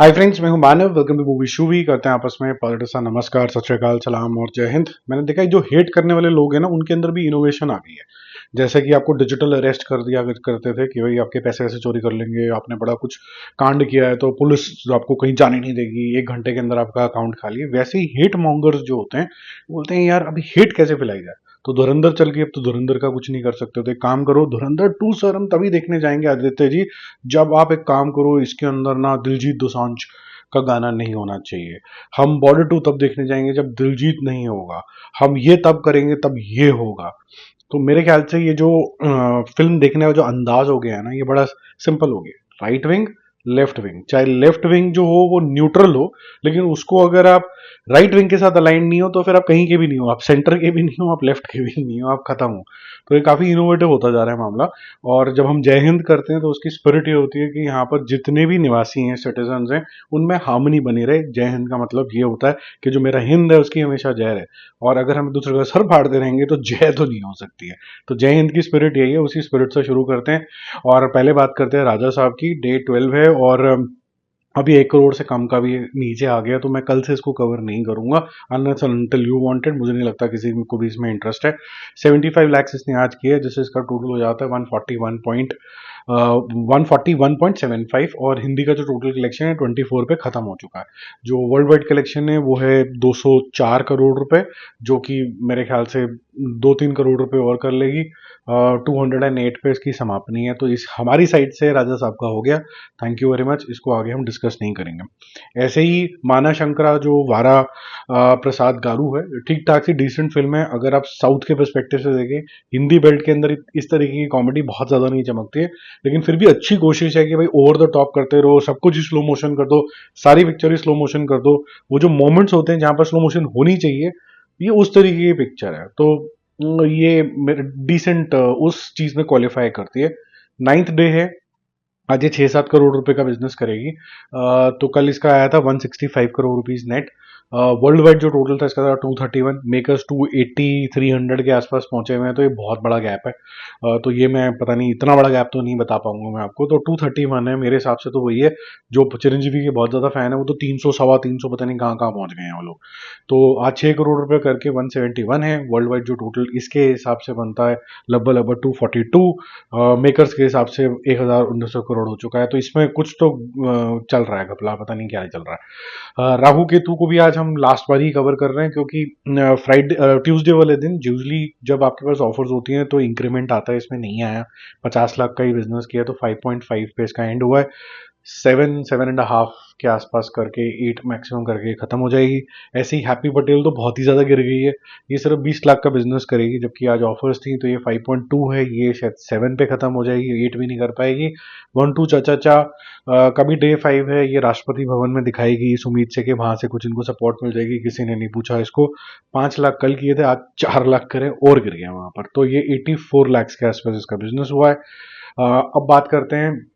हाय friends, मैं हूं Manav. Welcome to movie शूवी। करते हैं आपस में पॉलिटिक्स। नमस्कार, सत श्री अकाल, सलाम और जय हिंद। मैंने देखा है जो हेट करने वाले लोग हैं ना, उनके अंदर भी इनोवेशन आ गई है। जैसे कि आपको डिजिटल अरेस्ट कर दिया करते थे कि भाई आपके पैसे ऐसे चोरी कर लेंगे, आपने बड़ा कुछ कांड किया है तो पुलिस आपको कहीं जाने नहीं देगी, 1 घंटे के अंदर आपका अकाउंट खाली है। वैसे ही हेट मॉन्गर्स जो होते हैं बोलते हैं यार अभी हेट कैसे फैलाई जाए। तो धुरंधर चल गई, अब तो धुरंधर का कुछ नहीं कर सकते। तो एक काम करो, धुरंधर 2 सर हम तभी देखने जाएंगे आदित्य जी, जब आप एक काम करो, इसके अंदर ना दिलजीत दोसांझ का गाना नहीं होना चाहिए। हम बॉर्डर 2 तब देखने जाएंगे जब दिलजीत नहीं होगा। हम ये तब करेंगे तब ये होगा। तो मेरे ख्याल से ये जो फिल्म देखने का जो अंदाज हो गया है ना, ये बड़ा सिंपल हो गया। राइट विंग, लेफ्ट विंग, चाहे लेफ्ट विंग जो हो वो न्यूट्रल हो, लेकिन उसको अगर आप राइट विंग के साथ अलाइन नहीं हो तो फिर आप कहीं के भी नहीं हो, आप सेंटर के भी नहीं हो, आप लेफ्ट के भी नहीं हो, आप खत्म हो। तो ये काफी इनोवेटिव होता जा रहा है मामला। और जब हम जय हिंद करते हैं तो उसकी स्पिरिट ये होती है कि यहाँ पर जितने भी निवासी हैं, सिटीजन हैं, उनमें हार्मनी बनी रहे। जय हिंद का मतलब ये होता है कि जो मेरा हिंद है उसकी हमेशा जय रहे। और अगर हम एक दूसरे का सर फाड़ते रहेंगे तो जय तो नहीं हो सकती है। तो जय हिंद की स्पिरिट यही है, उसी स्पिरिट से शुरू करते हैं। और पहले बात करते हैं राजा साहब की। डे 12 है और अभी 1 करोड़ से कम का भी नीचे आ गया, तो मैं कल से इसको कवर नहीं करूंगा अनलेस अनटिल यू वांटेड। मुझे नहीं लगता किसी को भी इसमें इंटरेस्ट है। 75 लैक्स इसने आज किया है, जिससे इसका टोटल हो जाता है 141.75। और हिंदी का जो टोटल कलेक्शन है 24 पे खत्म हो चुका है। जो वर्ल्ड वाइड कलेक्शन है वो है 204 करोड़ रुपए, जो कि मेरे ख्याल से 2-3 करोड़ रुपए और कर लेगी। 208 पे इसकी समापनी है। तो इस हमारी साइड से राजा साहब का हो गया। Thank you very much. इसको आगे हम डिस्कस नहीं करेंगे। ऐसे ही माना शंकरा जो वारा प्रसाद गारू है, ठीक ठाक सी डिसेंट फिल्म है अगर आप साउथ के पर्सपेक्टिव से देखें। हिंदी बेल्ट के अंदर इस तरीके की कॉमेडी बहुत ज्यादा नहीं चमकती है, लेकिन फिर भी अच्छी कोशिश है कि भाई ओवर द टॉप करते रहो, सब कुछ स्लो मोशन कर दो, सारी पिक्चर ही स्लो मोशन कर दो। वो जो मोमेंट्स होते हैं जहां पर स्लो मोशन होनी चाहिए, ये उस तरीके की पिक्चर है। तो ये डिसेंट उस चीज में क्वालिफाई करती है। 9th डे है, आज ये 6-7 करोड़ रुपए का बिजनेस करेगी। तो कल इसका आया था 165 crore rupees net. World wide जो टोटल था इसका था 231। मेकर्स 280 300 के आसपास पहुंचे हुए हैं, तो ये बहुत बड़ा गैप है। तो ये मैं पता नहीं, इतना बड़ा गैप तो नहीं बता पाऊंगा मैं आपको। तो 231 है मेरे हिसाब से, तो वही है। जो चिरंजीवी के बहुत ज्यादा फैन है वो तो 300 सवा 300 पता नहीं कहाँ कहाँ पहुंच गए हैं वो लोग। तो आज 6 करोड़ रुपए करके 171 है। वर्ल्ड वाइड जो टोटल इसके हिसाब से बनता है लगभग लगभग 242। मेकर्स के हिसाब से 1900 करोड़ हो चुका है। तो इसमें कुछ तो चल रहा है घपला, पता नहीं क्या चल रहा है। राहु केतु को भी आज हम लास्ट बार ही कवर कर रहे हैं, क्योंकि फ्राइडे ट्यूसडे वाले दिन यूजली जब आपके पास ऑफर्स होती हैं तो इंक्रीमेंट आता है। इसमें नहीं आया। 50 लाख का ही बिजनेस किया तो 5.5 पे इसका एंड हुआ है। 7-7.5 के आसपास करके 8 मैक्सिमम करके खत्म हो जाएगी। ऐसे ही हैप्पी पटेल तो बहुत ही ज्यादा गिर गई है, ये सिर्फ 20 लाख का बिजनेस करेगी, जबकि आज ऑफर्स थी। तो ये 5.2 है, ये शायद 7 पे खत्म हो जाएगी, 8 भी नहीं कर पाएगी। 1-2 चाचा का भी डे 5 है, ये राष्ट्रपति भवन में दिखाएगी इस उम्मीद से कि वहां से कुछ इनको सपोर्ट मिल जाएगी। किसी ने नहीं पूछा इसको। 5 लाख कल किए थे, आज 4 लाख करे और गिर गया वहां पर। तो ये 84 लाख के आसपास इसका बिजनेस हुआ है। अब बात करते हैं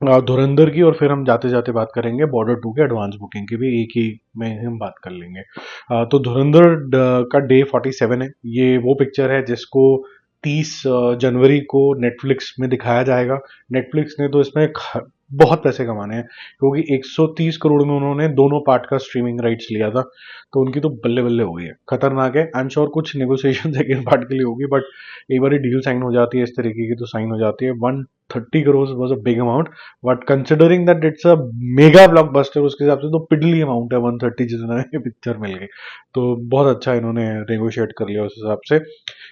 धुरंधर की, और फिर हम जाते जाते बात करेंगे बॉर्डर 2 के एडवांस बुकिंग की भी, एक ही में हम बात कर लेंगे। तो धुरंधर का डे 47 है। ये वो पिक्चर है जिसको 30 जनवरी को नेटफ्लिक्स में दिखाया जाएगा। नेटफ्लिक्स ने तो इसमें बहुत पैसे कमाने हैं, क्योंकि 130 करोड़ में उन्होंने दोनों पार्ट का स्ट्रीमिंग राइट्स लिया था। तो उनकी तो बल्ले बल्ले हो गई है, खतरनाक है। आई एम श्योर कुछ नेगोशिएशन सेकेंड पार्ट के लिए होगी, बट एक बार डील साइन हो जाती है इस तरीके की तो साइन हो जाती है। 130 crore was a big amount, but considering that it's a mega blockbuster, उसके हिसाब से तो पिडली अमाउंट है 130 जितना पिक्चर मिल गई। तो बहुत अच्छा इन्होंने नेगोशिएट कर लिया उस हिसाब से।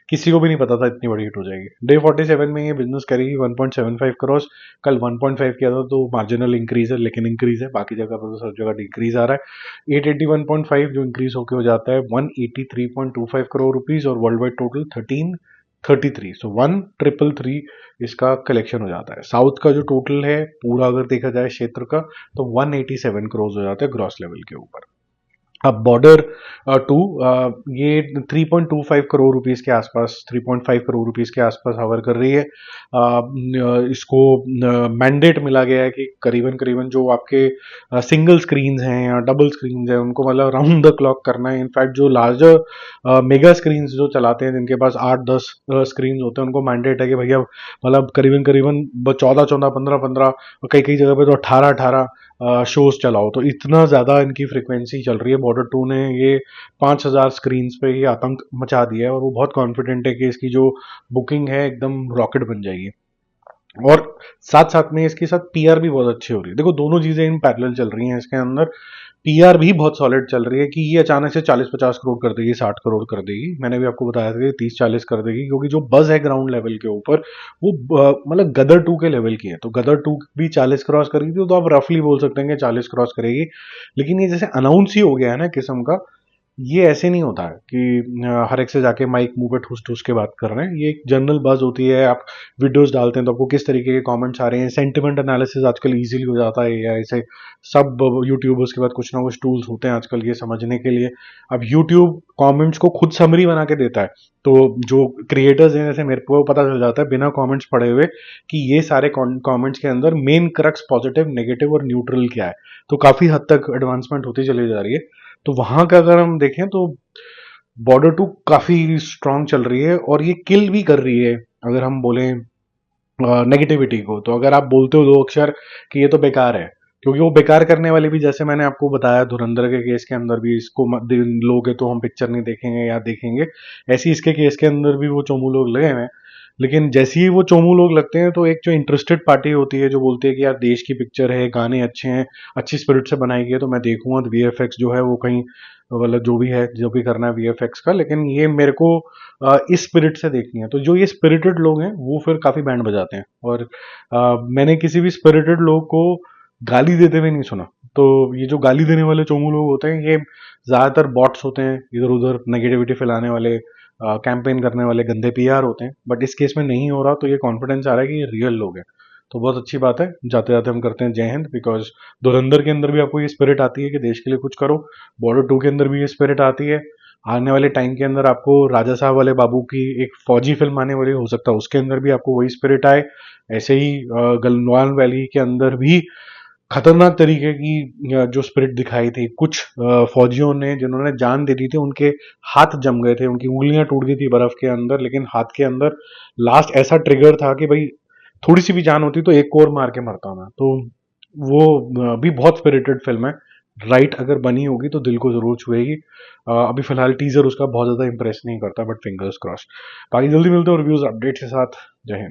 किसी को भी नहीं पता था इतनी बड़ी हिट हो जाएगी। डे 47 में ये बिजनेस करेगी 1.75 करोड़। कल 1.5 किया था, तो मार्जिनल इंक्रीज है, लेकिन इंक्रीज है। बाकी जगह पर तो सब जगह डिक्रीज आ रहा है। 881.5 जो इंक्रीज होकर हो जाता है 183.25 करोड़ रुपीज, और वर्ल्ड वाइड टोटल 1333। सो 1333 इसका कलेक्शन हो जाता है। साउथ का जो टोटल है पूरा अगर देखा जाए क्षेत्र का, तो 187 करोड़ हो जाता है ग्रॉस लेवल के ऊपर। अब बॉर्डर 2 ये 3.25 करोड़ रुपीस के आसपास, 3.5 करोड़ रुपीस के आसपास हवर कर रही है। इसको मैंडेट मिला गया है कि करीबन करीबन जो आपके सिंगल स्क्रीन हैं या डबल स्क्रीन हैं उनको मतलब राउंड द क्लॉक करना है। इनफैक्ट जो लार्जर मेगा स्क्रीन जो चलाते हैं, जिनके पास 8-10 स्क्रीन होते हैं, उनको मैंडेट है कि भैया मतलब करीबन करीबन 14-14, 15-15, कई कई जगह पे तो 18-18 शोज चलाओ। तो इतना ज़्यादा इनकी फ्रिक्वेंसी चल रही है, बॉर्डर 2 ने ये 5,000 स्क्रीन्स पे ये आतंक मचा दिया है, और वो बहुत कॉन्फिडेंट है कि इसकी जो बुकिंग है एकदम रॉकेट बन जाएगी। और साथ साथ में इसके साथ पीआर भी बहुत अच्छी हो रही है। देखो दोनों चीजें इन पैरेलल चल रही हैं इसके अंदर। पीआर भी बहुत सॉलिड चल रही है कि ये अचानक से 40-50 करोड़ कर देगी, 60 करोड़ कर देगी। मैंने भी आपको बताया था कि 30-40 कर देगी, क्योंकि जो बज है ग्राउंड लेवल के ऊपर वो मतलब गदर 2 के लेवल की है। तो गदर 2 भी 40 क्रॉस करेगी, तो आप रफली बोल सकते हैं कि 40 क्रॉस करेगी। लेकिन ये जैसे अनाउंस ही हो गया है ना किस्म का, ये ऐसे नहीं होता है कि हर एक से जाके माइक मुंह पे ठूस ठूस के बात कर रहे हैं। ये एक जनरल बज होती है। आप वीडियोस डालते हैं तो आपको किस तरीके के कमेंट्स आ रहे हैं, सेंटिमेंट एनालिसिस आजकल इजीली हो जाता है एआई से। सब यूट्यूबर्स के पास कुछ ना कुछ टूल्स होते हैं आजकल ये समझने के लिए। अब यूट्यूब कमेंट्स को खुद समरी बना के देता है, तो जो क्रिएटर्स हैं जैसे मेरे को पता चल जाता है बिना कमेंट्स पढ़े हुए कि ये सारे कमेंट्स के अंदर मेन क्रक्स पॉजिटिव, नेगेटिव और न्यूट्रल क्या है। तो काफी हद तक एडवांसमेंट होती चली जा रही है। तो वहां का अगर हम देखें तो बॉर्डर 2 काफी स्ट्रांग चल रही है, और ये किल भी कर रही है अगर हम बोलें नेगेटिविटी को। तो अगर आप बोलते हो दो अक्षर कि ये तो बेकार है, क्योंकि वो बेकार करने वाले भी, जैसे मैंने आपको बताया धुरंधर के केस के अंदर भी, इसको लोगे तो हम पिक्चर नहीं देखेंगे या देखेंगे, ऐसे इसके केस के अंदर भी वो चोमू लोग लगे हुए हैं। लेकिन जैसे ही वो चोमू लोग लगते हैं तो एक जो इंटरेस्टेड पार्टी होती है जो बोलती है कि यार देश की पिक्चर है, गाने अच्छे हैं, अच्छी स्पिरिट से बनाई गई है, तो मैं देखूंगा। तो वीएफएक्स जो है वो कहीं मतलब जो भी है, जो भी करना है वीएफएक्स का, लेकिन ये मेरे को इस स्पिरिट से देखनी है। तो जो ये स्पिरिटेड लोग हैं वो फिर काफी बैंड बजाते हैं, और मैंने किसी भी स्पिरिटेड लोग को गाली देते हुए नहीं सुना। तो ये जो गाली देने वाले चोमू लोग होते हैं, ये ज्यादातर बॉट्स होते हैं, इधर उधर नेगेटिविटी फैलाने वाले, कैंपेन करने वाले गंदे पीआर होते हैं। बट इस केस में नहीं हो रहा, तो ये कॉन्फिडेंस आ रहा है कि ये रियल लोग हैं। तो बहुत अच्छी बात है। जाते जाते हम करते हैं जय हिंद, बिकॉज धुरंधर के अंदर भी आपको ये स्पिरिट आती है कि देश के लिए कुछ करो। बॉर्डर 2 के अंदर भी ये स्पिरिट आती है। आने वाले टाइम के अंदर आपको राजा साहब वाले बाबू की एक फौजी फिल्म आने वाली, हो सकता है उसके अंदर भी आपको वही स्पिरिट आए। ऐसे ही गलवान वैली के अंदर भी खतरनाक तरीके की जो स्पिरिट दिखाई थी। कुछ फौजियों ने जिन्होंने जान दे दी थी, उनके हाथ जम गए थे, उनकी उंगलियां टूट गई थी बर्फ के अंदर, लेकिन हाथ के अंदर लास्ट ऐसा ट्रिगर था कि भाई थोड़ी सी भी जान होती तो एक को और मार के मरता मैं। तो वो भी बहुत स्पिरिटेड फिल्म है। राइट अगर बनी होगी तो दिल को जरूर छुएगी। अभी फिलहाल टीजर उसका बहुत ज्यादा इंप्रेस नहीं करता, बट फिंगर्स क्रॉस। बाकी जल्दी मिलते हैं रिव्यूज अपडेट के साथ। जय हिंद।